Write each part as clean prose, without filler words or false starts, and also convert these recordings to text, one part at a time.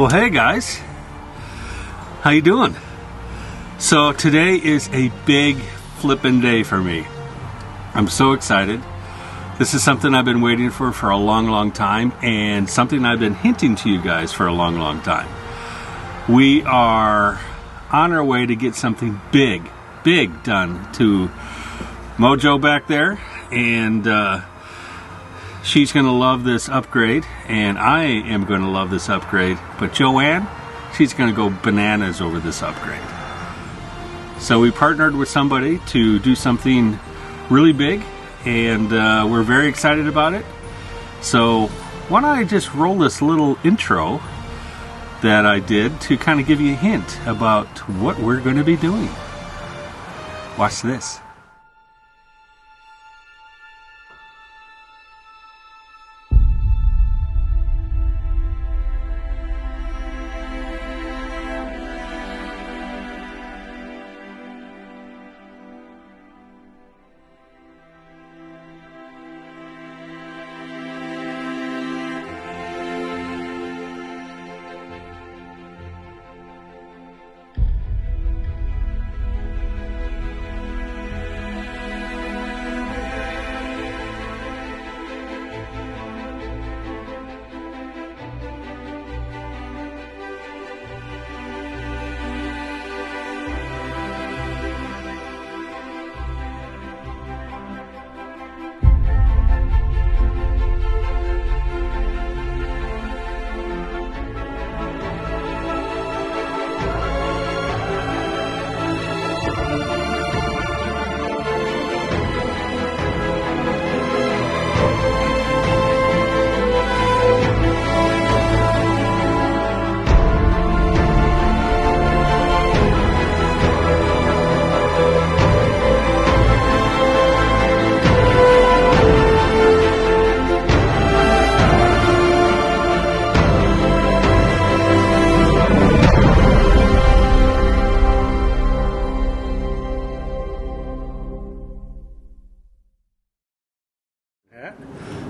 Well, hey guys, how you doing? So today is a big flippin' day for me. I'm so excited. This is something I've been waiting for a long time, and something I've been hinting to you guys for a long time. We are on our way to get something big done to Mojo back there, and she's going to love this upgrade, and I am going to love this upgrade, but Joanne, she's going to go bananas over this upgrade. So we partnered with somebody to do something really big, and we're very excited about it. So why don't I just roll this little intro that I did to kind of give you a hint about what we're going to be doing. Watch this.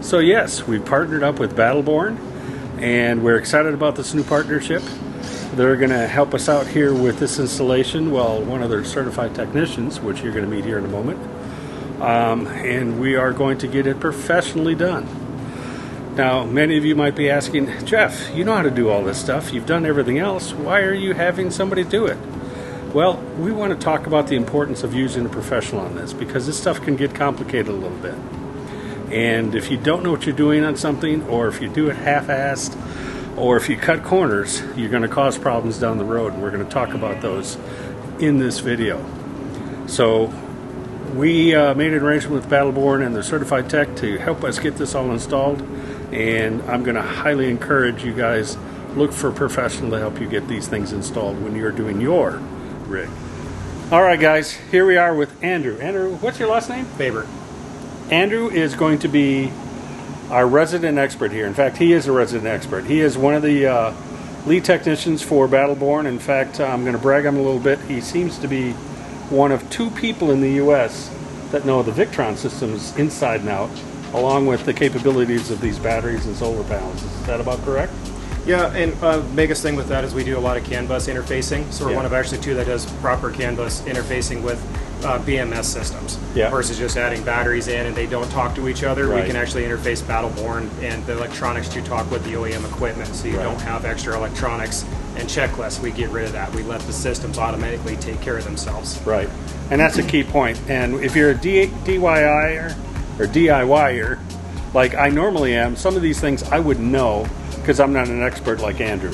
So yes, we partnered up with Battleborn, and we're excited about this new partnership. They're going to help us out here with this installation. Well, one of their certified technicians, which you're going to meet here in a moment, and we are going to get it professionally done. Now, many of you might be asking, Jeff, you know how to do all this stuff. You've done everything else. Why are you having somebody do it? Well, we want to talk about the importance of using a professional on this, because this stuff can get complicated a little bit. And if you don't know what you're doing on something, or if you do it half-assed, or if you cut corners, you're going to cause problems down the road. And we're going to talk about those in this video. So we made an arrangement with Battleborn and the certified tech to help us get this all installed. And I'm going to highly encourage you guys, look for a professional to help you get these things installed when you're doing your rig. All right, guys, here we are with Andrew. Andrew, what's your last name? Faber. Andrew is going to be our resident expert here. In fact, he is a resident expert. He is one of the lead technicians for Battleborn. In fact, I'm going to brag on him a little bit. He seems to be one of 2 people in the U.S. that know the Victron systems inside and out, along with the capabilities of these batteries and solar panels. Is that about correct? Yeah, and biggest thing with that is we do a lot of CAN bus interfacing. So we're one of actually 2 that does proper CAN bus interfacing with BMS systems, versus just adding batteries in and they don't talk to each other. Right. We can actually interface Battleborn and the electronics to talk with the OEM equipment, so you don't have extra electronics and checklists. We get rid of that. We let the systems automatically take care of themselves. Right, and that's a key point. And if you're a DIYer or DIYer, like I normally am, some of these things I would know because I'm not an expert like Andrew.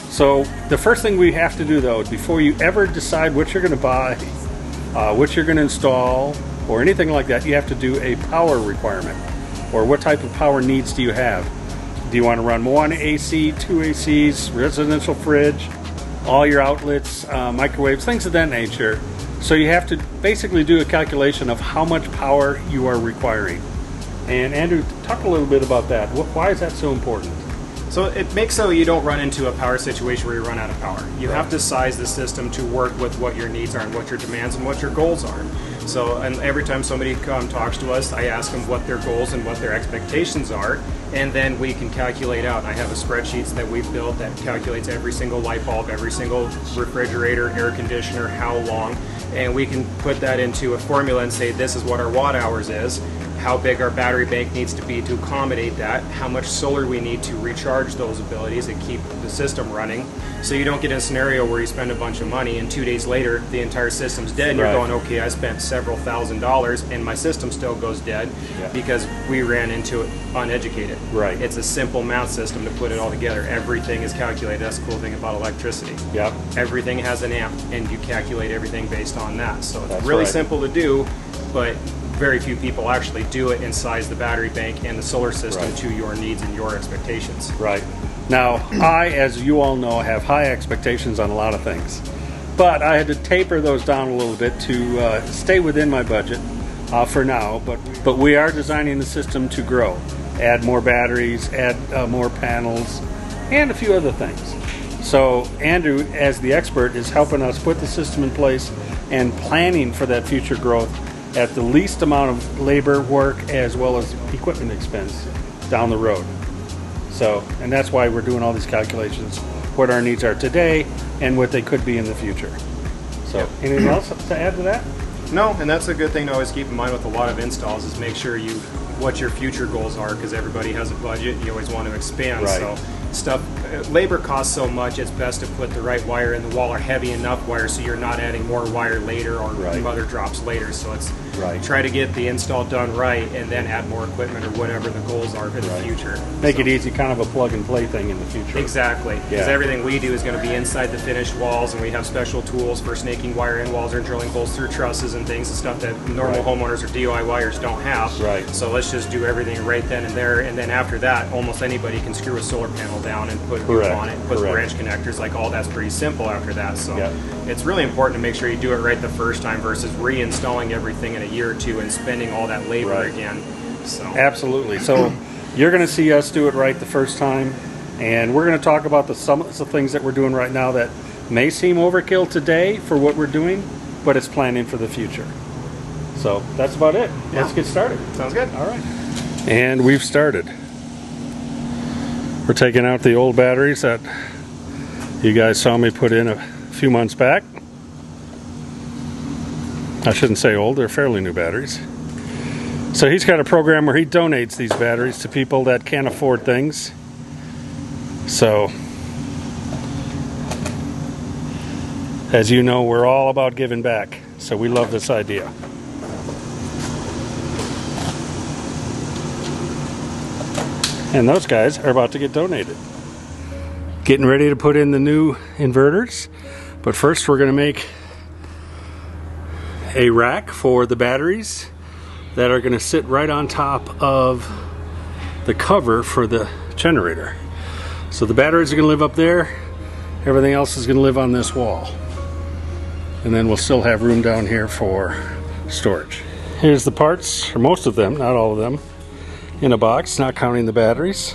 So the first thing we have to do, though, before you ever decide what you're going to buy, what you're going to install, or anything like that, you have to do a power requirement, or what type of power needs do you have. Do you want to run 1 AC, 2 ACs, residential fridge, all your outlets, microwaves, things of that nature. So you have to basically do a calculation of how much power you are requiring. And Andrew, talk a little bit about that. Why is that so important? So it makes so you don't run into a power situation where you run out of power. You have to size the system to work with what your needs are and what your demands and what your goals are. So, and every time somebody talks to us, I ask them what their goals and what their expectations are, and then we can calculate out. I have a spreadsheet that we've built that calculates every single light bulb, every single refrigerator, air conditioner, how long, and we can put that into a formula and say this is what our watt hours is, how big our battery bank needs to be to accommodate that, how much solar we need to recharge those abilities and keep the system running. So you don't get in a scenario where you spend a bunch of money and 2 days later the entire system's dead and you're going, okay, I spent several $1,000s and my system still goes dead because we ran into it uneducated. Right. It's a simple math system to put it all together. Everything is calculated. That's the cool thing about electricity. Yep. Everything has an amp and you calculate everything based on that. So it's really simple to do, but very few people actually do it and size the battery bank and the solar system to your needs and your expectations. Right. Now, I, as you all know, have high expectations on a lot of things, but I had to taper those down a little bit to stay within my budget for now, but we are designing the system to grow, add more batteries, add more panels, and a few other things. So Andrew, as the expert, is helping us put the system in place and planning for that future growth at the least amount of labor, work, as well as equipment expense down the road. So, and that's why we're doing all these calculations, what our needs are today and what they could be in the future. So, anything else to add to that? No, and that's a good thing to always keep in mind with a lot of installs is make sure what your future goals are, because everybody has a budget. You always want to expand. So labor costs so much, it's best to put the right wire in the wall or heavy enough wire so you're not adding more wire later or mother drops later. So it's try to get the install done right and then add more equipment or whatever the goals are for the future. Make it easy, kind of a plug and play thing in the future. Exactly, because everything we do is going to be inside the finished walls, and we have special tools for snaking wire in walls or drilling holes through trusses and things and stuff that normal homeowners or DIYers don't have. So let's just do everything right then and there, and then after that, almost anybody can screw a solar panel down and put roof on it, put branch connectors, like all that's pretty simple after that. So it's really important to make sure you do it right the first time versus reinstalling everything in a year or two and spending all that labor again. So absolutely. So you're going to see us do it right the first time, and we're going to talk about some of the things that we're doing right now that may seem overkill today for what we're doing, but it's planning for the future. So that's about it. Let's get started. Sounds good. All right. And we've started. We're taking out the old batteries that you guys saw me put in a few months back. I shouldn't say old, they're fairly new batteries. So he's got a program where he donates these batteries to people that can't afford things. So, as you know, we're all about giving back. So we love this idea. And those guys are about to get donated. Getting ready to put in the new inverters. But first we're going to make a rack for the batteries that are going to sit right on top of the cover for the generator. So the batteries are going to live up there. Everything else is going to live on this wall. And then we'll still have room down here for storage. Here's the parts, or most of them, not all of them, in a box, not counting the batteries,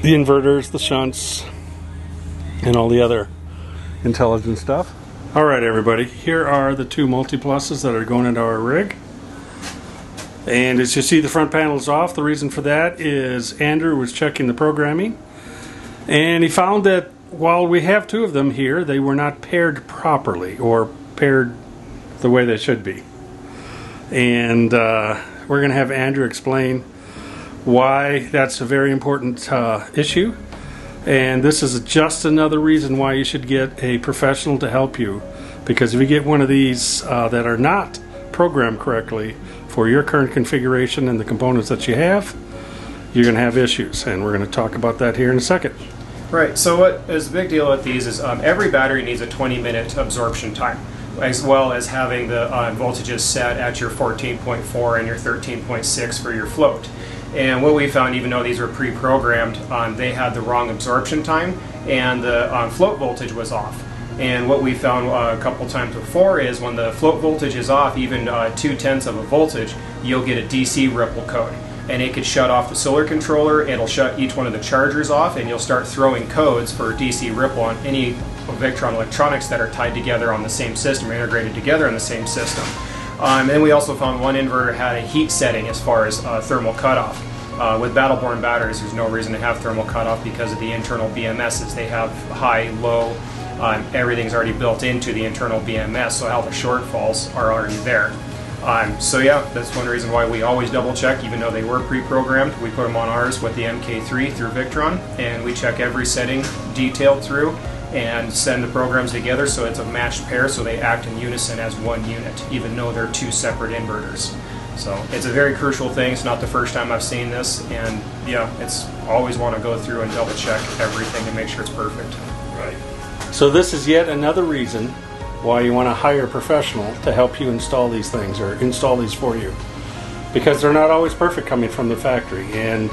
the inverters, the shunts, and all the other intelligent stuff. Alright everybody, here are the two multi-pluses that are going into our rig. And as you see, the front panel is off. The reason for that is Andrew was checking the programming, and he found that while we have two of them here, they were not paired properly or paired the way they should be. And we're going to have Andrew explain why that's a very important issue. And this is just another reason why you should get a professional to help you, because if you get one of these that are not programmed correctly for your current configuration and the components that you have, you're going to have issues, and we're going to talk about that here in a second. Right, so what is the big deal with these is every battery needs a 20-minute absorption time, as well as having the voltages set at your 14.4 and your 13.6 for your float. And what we found, even though these were pre-programmed, they had the wrong absorption time and the float voltage was off. And what we found a couple times before is when the float voltage is off, even 0.2 of a voltage, you'll get a DC ripple code. and it could shut off the solar controller. It'll shut each one of the chargers off, and you'll start throwing codes for DC ripple on any Victron electronics that are tied together on the same system, or integrated together on the same system. And we also found one inverter had a heat setting as far as thermal cutoff. With Battleborn batteries, there's no reason to have thermal cutoff because of the internal BMSs. They have high, low, everything's already built into the internal BMS, so all the shortfalls are already there. So yeah, that's one reason why we always double check, even though they were pre-programmed. We put them on ours with the MK3 through Victron, and we check every setting detailed through and send the programs together so it's a matched pair, so they act in unison as one unit, even though they're two separate inverters. So it's a very crucial thing. It's not the first time I've seen this, and yeah, it's always want to go through and double check everything to make sure it's perfect. Right. So this is yet another reason why you want to hire a professional to help you install these things, or install these for you, because they're not always perfect coming from the factory, and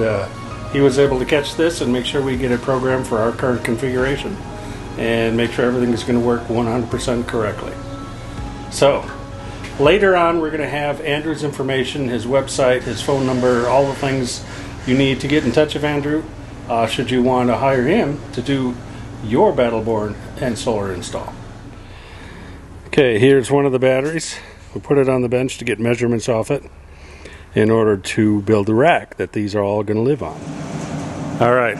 he was able to catch this and make sure we get it programmed for our current configuration and make sure everything is going to work 100% correctly. So later on, we're going to have Andrew's information, his website, his phone number, all the things you need to get in touch with Andrew should you want to hire him to do your Battleborn and solar install. Okay, here's one of the batteries. We put it on the bench to get measurements off it in order to build the rack that these are all going to live on. All right,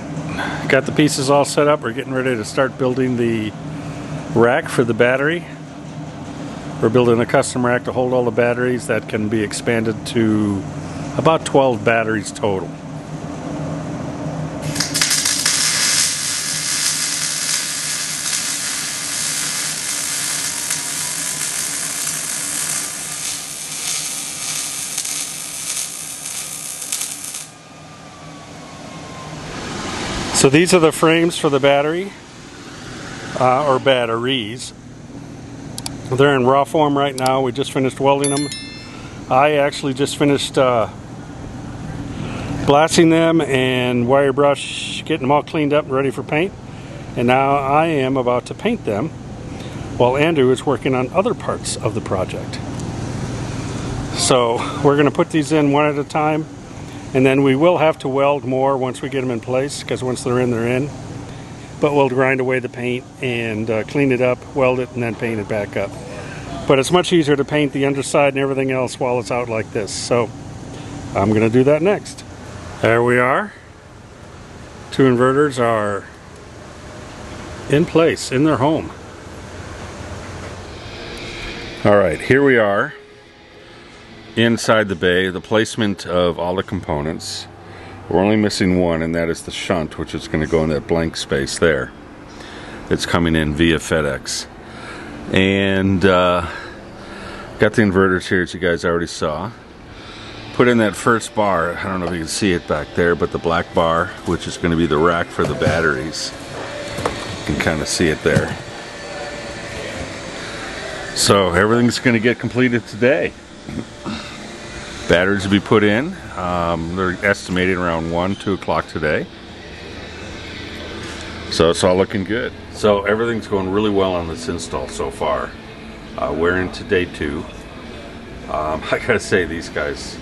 got the pieces all set up. We're getting ready to start building the rack for the battery. We're building a custom rack to hold all the batteries that can be expanded to about 12 batteries total. So these are the frames for the battery, or batteries. They're in raw form right now. We just finished welding them. I actually just finished blasting them and wire brush, getting them all cleaned up and ready for paint. And now I am about to paint them while Andrew is working on other parts of the project. So we're going to put these in one at a time, and then we will have to weld more once we get them in place, because once they're in, they're in. But we'll grind away the paint and clean it up, weld it, and then paint it back up. But it's much easier to paint the underside and everything else while it's out like this. So I'm going to do that next. There we are. Two inverters are in place, in their home. All right, here we are inside the bay, the placement of all the components. We're only missing one, and that is the shunt, which is going to go in that blank space there. It's coming in via FedEx. And got the inverters here, as you guys already saw. Put in that first bar. I don't know if you can see it back there, but the black bar, which is going to be the rack for the batteries. You can kind of see it there. So everything's going to get completed today. Batteries will be put in. They're estimated around 1, 2 o'clock today. So it's all looking good. So everything's going really well on this install so far. We're into day 2. I gotta say, these guys,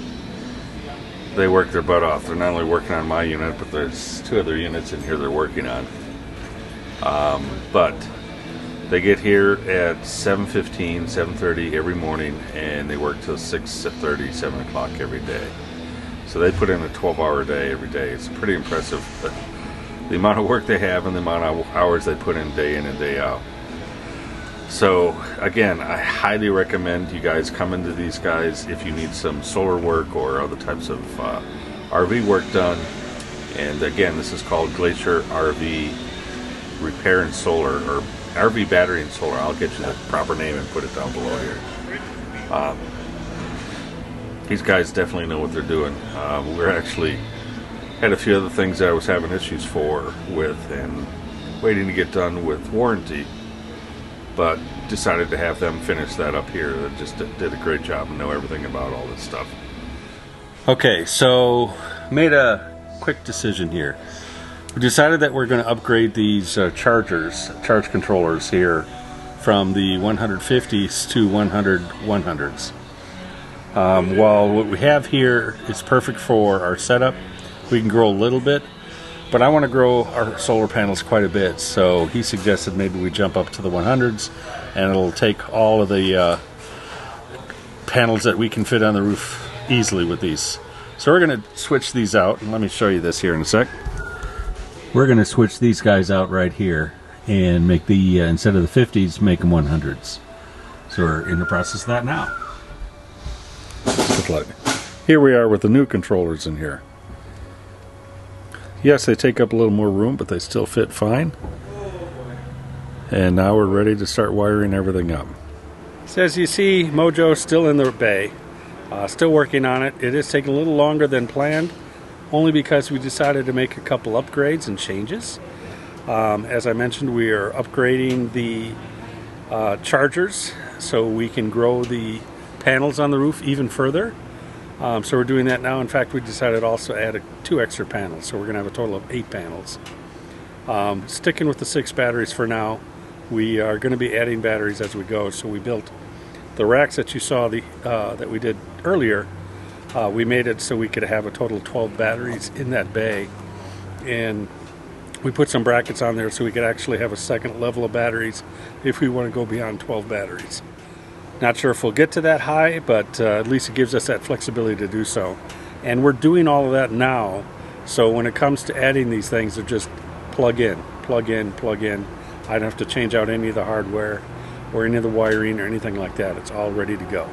they work their butt off. They're not only working on my unit, but there's 2 other units in here they're working on. But they get here at 7:15, 7:30 every morning, and they work till 6:30, 7 o'clock every day. So they put in a 12-hour day every day. It's pretty impressive, the amount of work they have and the amount of hours they put in and day out. So again, I highly recommend you guys come into these guys if you need some solar work or other types of RV work done. And again, this is called Glacier RV Repair and Solar, or RV Battery and Solar. I'll get you the proper name and put it down below here. These guys definitely know what they're doing. We're actually had a few other things that I was having issues with and waiting to get done with warranty, but decided to have them finish that up here. They just did a great job and know everything about all this stuff. Okay, so made a quick decision here. We decided that we're going to upgrade these charge controllers here from the 150s to 100s. While what we have here is perfect for our setup, we can grow a little bit, but I want to grow our solar panels quite a bit, so he suggested maybe we jump up to the 100s, and it'll take all of the panels that we can fit on the roof easily with these. So we're going to switch these out, and let me show you this here in a sec. We're going to switch these guys out right here and make the, instead of the 50s, make them 100s. So we're in the process of that now. Good luck. Here we are with the new controllers in here. Yes, they take up a little more room, but they still fit fine. And now we're ready to start wiring everything up. So as you see, Mojo's still in the bay. Still working on it. It is taking a little longer than planned, only because we decided to make a couple upgrades and changes. As I mentioned, we are upgrading the chargers so we can grow the panels on the roof even further. So we're doing that now. In fact, we decided also to add 2 extra panels, so we're going to have a total of 8 panels. Sticking with the 6 batteries for now. We are going to be adding batteries as we go, so we built the racks that you saw that we did earlier. We made it so we could have a total of 12 batteries in that bay, and we put some brackets on there so we could actually have a second level of batteries if we want to go beyond 12 batteries. Not sure if we'll get to that high, but at least it gives us that flexibility to do so. And we're doing all of that now, so when it comes to adding these things, they're just plug in, plug in, plug in. I don't have to change out any of the hardware or any of the wiring or anything like that. It's all ready to go.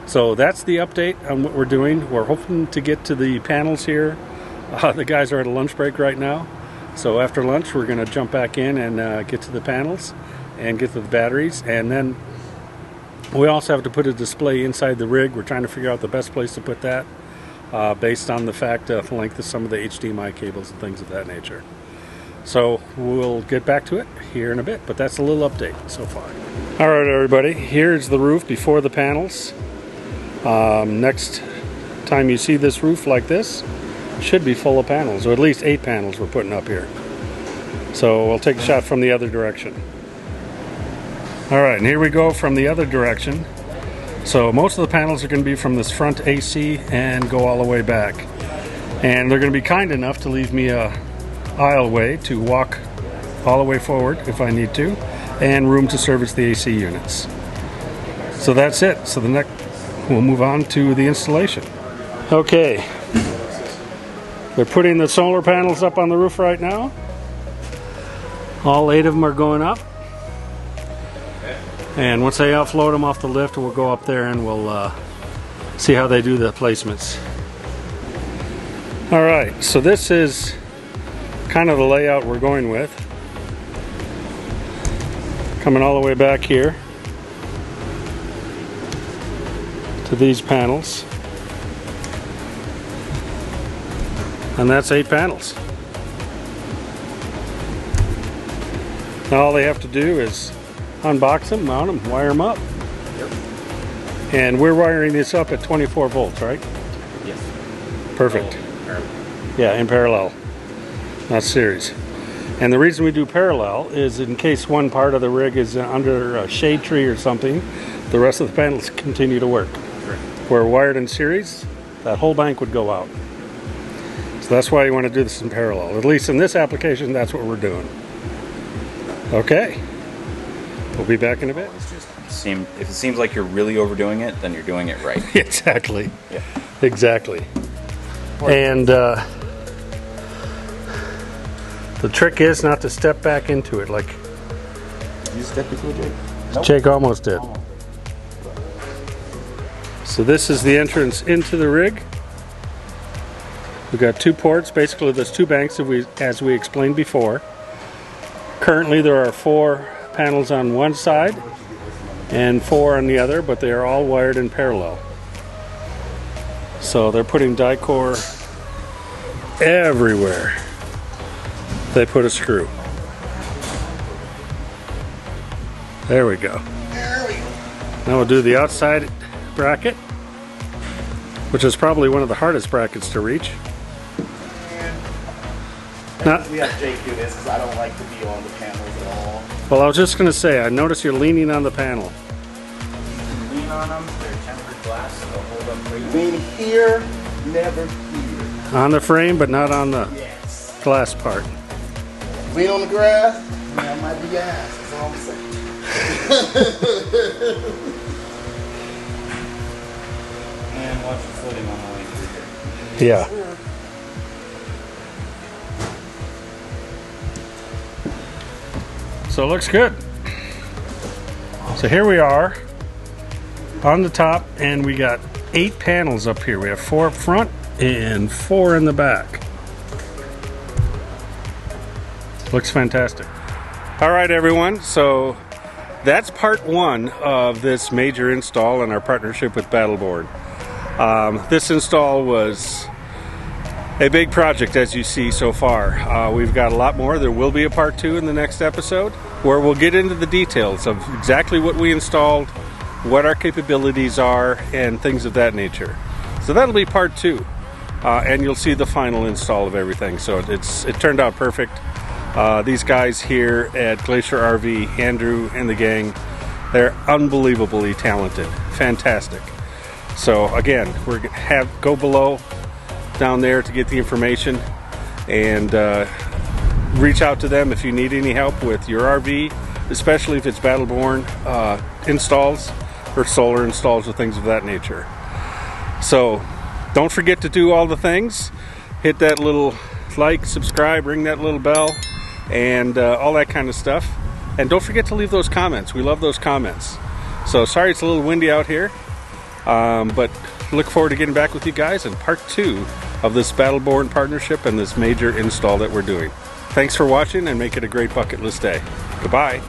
So that's the update on what we're doing. We're hoping to get to the panels here. The guys are at a lunch break right now. So after lunch, we're going to jump back in and get to the panels and get to the batteries. And then we also have to put a display inside the rig. We're trying to figure out the best place to put that based on the fact of the length of some of the HDMI cables and things of that nature. So we'll get back to it here in a bit, but that's a little update so far. All right, everybody, here's the roof before the panels. Next time you see this roof like this, it should be full of panels, or at least 8 panels we're putting up here. So we'll take a shot from the other direction. All right, and here we go from the other direction. So most of the panels are going to be from this front AC and go all the way back. And they're going to be kind enough to leave me a aisleway to walk all the way forward if I need to, and room to service the AC units. So that's it. So the next, we'll move on to the installation. Okay, they're putting the solar panels up on the roof right now. All 8 of them are going up. And once they offload them off the lift, we'll go up there and we'll see how they do the placements. All right, so this is kind of the layout we're going with. Coming all the way back here to these panels. And that's 8 panels. Now all they have to do is unbox them, mount them, wire them up. Yep. And we're wiring this up at 24 volts, right? Yes. Perfect. Oh, yeah, in parallel. Not series. And the reason we do parallel is in case one part of the rig is under a shade tree or something, the rest of the panels continue to work. Correct. Where wired in series, that whole bank would go out. So that's why you want to do this in parallel. At least in this application, that's what we're doing. Okay. We'll be back in a bit. If it seems like you're really overdoing it, then you're doing it right. Exactly. Yeah. Exactly. And the trick is not to step back into it like... You stepped into it, Jake? Nope. Jake almost did. So this is the entrance into the rig. We've got 2 ports. Basically, there's 2 banks as we explained before. Currently, there are 4 panels on one side and 4 on the other, but they are all wired in parallel. So they're putting die-core everywhere they put a screw. There we go. Now we'll do the outside bracket, which is probably one of the hardest brackets to reach. We have Jake do this because I don't like to be on the panels at all. Well, I was just going to say, I noticed you're leaning on the panel. Lean on them, they're tempered glass. glass to hold up frame. Lean here, never here. On the frame, but not on the glass part. Lean on the grass, that might be ass, that's all I'm saying. And watch your footing on the way through here. Yeah. So it looks good. So here we are on the top, and we got 8 panels up here. We have 4 up front and 4 in the back. Looks fantastic. All right, everyone. So that's part 1 of this major install in our partnership with Battleborn. This install was a big project, as you see so far. We've got a lot more. There will be a part 2 in the next episode, where we'll get into the details of exactly what we installed, what our capabilities are, and things of that nature. So that'll be part 2, and you'll see the final install of everything. So it turned out perfect. These guys here at Glacier RV, Andrew and the gang, they're unbelievably talented, fantastic. So again, go below down there to get the information, and reach out to them if you need any help with your RV, especially if it's Battleborn installs or solar installs or things of that nature. So don't forget to do all the things. Hit that little like, subscribe, ring that little bell, and all that kind of stuff. And don't forget to leave those comments. We love those comments. So sorry it's a little windy out here, but look forward to getting back with you guys in part 2 of this Battleborn partnership and this major install that we're doing. Thanks for watching, and make it a great bucket list day. Goodbye.